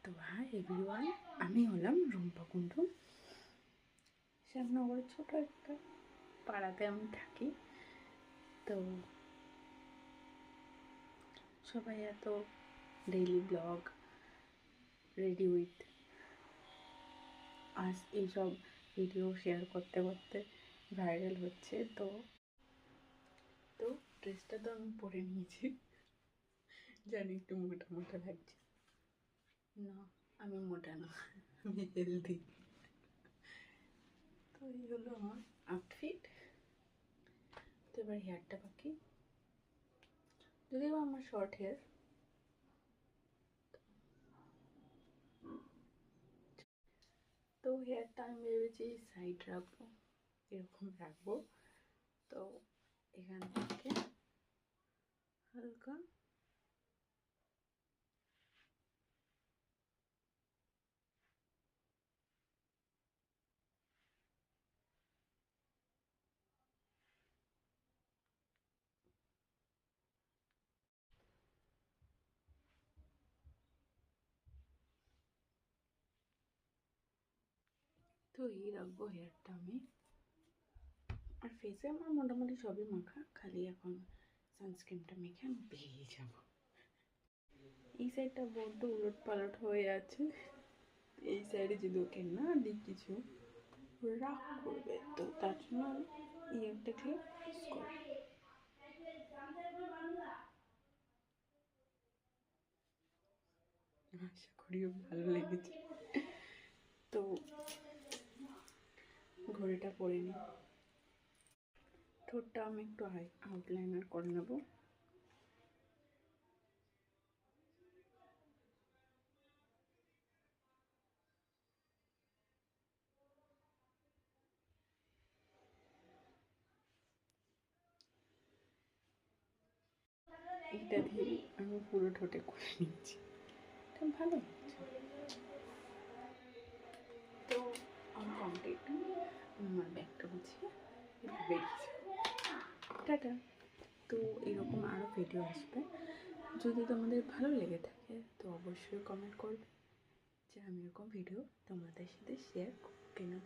তো hi everyone, আমি হলাম রুম্পা কুণ্ডু। শ্যামনগরের ছোট একটা পাড়াতে আমি থাকি। তো সবাই এত ডেইলি ব্লগ, রেডি উইথ আজ এইসব ভিডিও শেয়ার করতে করতে ভাইরাল হচ্ছে। তো তো ড্রেসটা তো আমি পরে নিয়েছি, জানি একটু মোটা মোটা লাগছে। না, আমি মোটা না, আমি হেলদি। তো এই হলো আমার আউটফিট। তো এবার হেয়ারটা বাকি, যদিও আমার শর্ট হেয়ার। তো হেয়ারটা আমি ভেবেছি সাইড রাখবো, এরকম রাখবো। তো এখান থেকে হালকা তো এই রাখবো হেয়ারটা আমি। আর ফেসে আমার মোটামুটি সবই মাখা, খালি এখন সানস্ক্রিনটা মেখে আমি বেরিয়ে যাবো। এই সাইডটা বড্ড উলট পালট হয়ে আছে, এই সাইডে যদি ওকে না দিই কিছু রাগ করবে, তো তার জন্য আমি ইয়ারটা ক্লিপ ইউজ করি। আশা করিও ভালো লেগেছে। তো ঘড়িটা পরে নিই, ঠোঁটটা আমি একটু আউটলাইনার করে নেব। এটা দিয়ে আমি পুরো ঠোঁটে করে নিচ্ছি, এটা ভালো হচ্ছে। তো আমি কমপ্লিট, আমার ব্যাগটা গুছিয়ে বেরিয়েছি, টাটা। তো এরকম আরও ভিডিও আসবে, যদি তোমাদের ভালো লেগে থাকে তো অবশ্যই কমেন্ট করবে যে আমি এরকম ভিডিও তোমাদের সাথে শেয়ার করব কিনা।